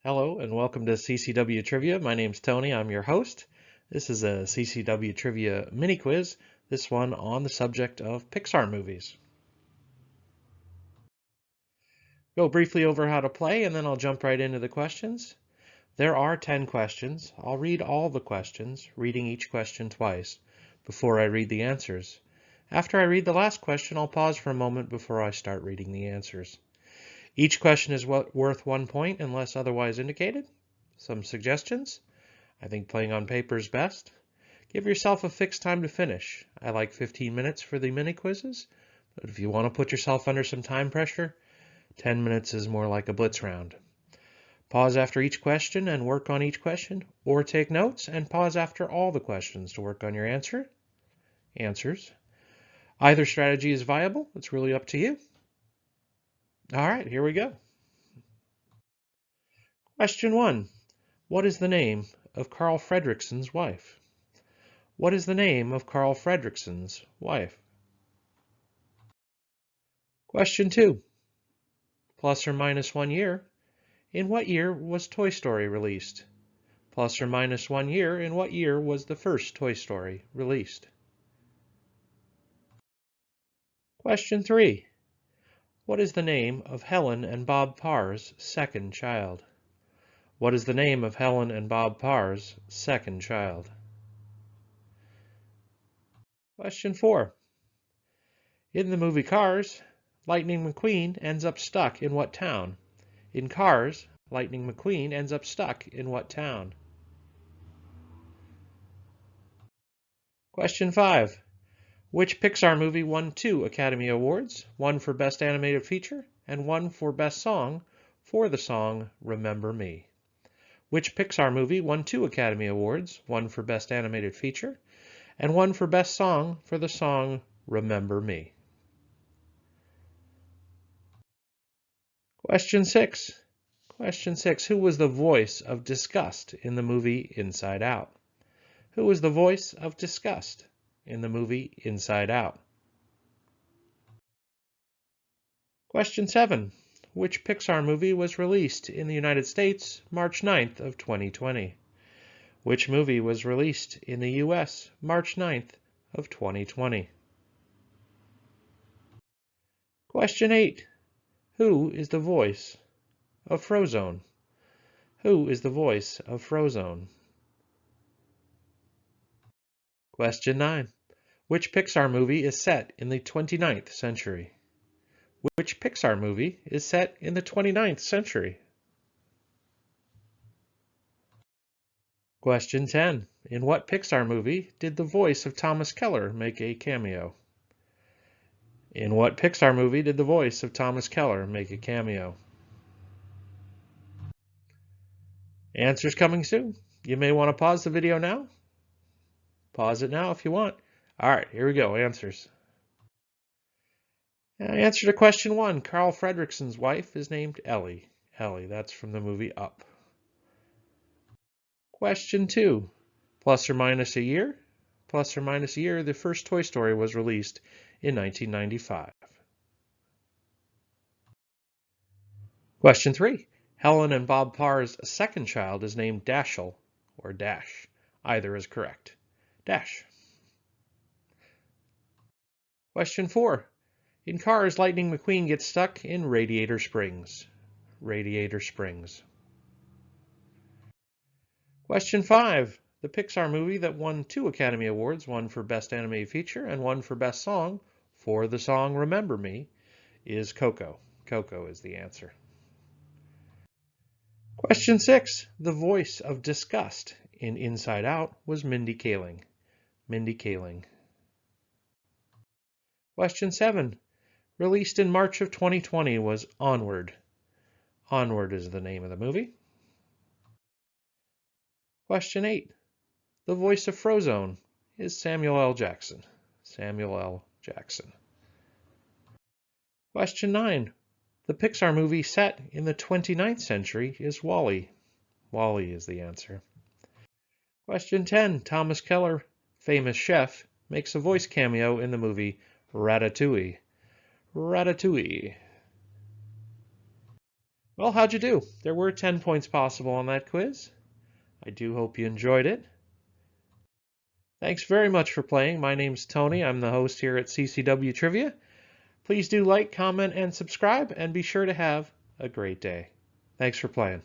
Hello and welcome to CCW Trivia. My name's Tony. I'm your host. This is a CCW Trivia mini quiz, this one on the subject of Pixar movies. Go briefly over how to play and then I'll jump right into the questions. There are 10 questions. I'll read all the questions, reading each question twice before I read the answers. After I read the last question, I'll pause for a moment before I start reading the answers. Each question is worth 1 point unless otherwise indicated. Some suggestions. I think playing on paper is best. Give yourself a fixed time to finish. I like 15 minutes for the mini quizzes, but if you want to put yourself under some time pressure, 10 minutes is more like a blitz round. Pause after each question and work on each question, or take notes and pause after all the questions to work on your answers. Either strategy is viable. It's really up to you. All right, here we go. Question 1. What is the name of Carl Fredricksen's wife? What is the name of Carl Fredricksen's wife? Question 2. Plus or minus 1 year. In what year was Toy Story released? Plus or minus 1 year. In what year was the first Toy Story released? Question 3. What is the name of Helen and Bob Parr's second child? What is the name of Helen and Bob Parr's second child? Question 4. In the movie Cars, Lightning McQueen ends up stuck in what town? In Cars, Lightning McQueen ends up stuck in what town? Question 5. Which Pixar movie won 2 Academy Awards, one for Best Animated Feature and one for Best Song for the song Remember Me? Which Pixar movie won 2 Academy Awards, one for Best Animated Feature and one for Best Song for the song Remember Me? Question 6. Who was the voice of disgust in the movie Inside Out? Who was the voice of disgust in the movie Inside Out? Question 7. Which Pixar movie was released in the United States March 9th of 2020? Which movie was released in the US March 9th of 2020? Question 8. Who is the voice of Frozone? Who is the voice of Frozone? Question 9. Which Pixar movie is set in the 29th century? Which Pixar movie is set in the 29th century? Question 10. In what Pixar movie did the voice of Thomas Keller make a cameo? In what Pixar movie did the voice of Thomas Keller make a cameo? Answers coming soon. You may want to pause the video now. Pause it now if you want. All right, here we go. Answers. Answer to question 1. Carl Fredricksen's wife is named Ellie. Ellie, that's from the movie Up. Question 2. Plus or minus a year? Plus or minus a year, the first Toy Story was released in 1995. Question 3. Helen and Bob Parr's second child is named Dashiell or Dash. Either is correct. Dash. Question 4. In Cars, Lightning McQueen gets stuck in Radiator Springs. Radiator Springs. Question 5. The Pixar movie that won 2 Academy Awards, one for Best Animated Feature and one for Best Song for the song Remember Me, is Coco. Coco is the answer. Question 6. The voice of disgust in Inside Out was Mindy Kaling. Mindy Kaling. Question 7. Released in March of 2020 was Onward. Onward is the name of the movie. Question 8. The voice of Frozone is Samuel L. Jackson. Samuel L. Jackson. Question 9. The Pixar movie set in the 29th century is WALL-E. WALL-E is the answer. Question 10. Thomas Keller, famous chef, makes a voice cameo in the movie Ratatouille. Ratatouille. Well, how'd you do? There were 10 points possible on that quiz. I do hope you enjoyed it. Thanks very much for playing. My name's Tony. I'm the host here at CCW Trivia. Please do like, comment, and subscribe, and be sure to have a great day. Thanks for playing.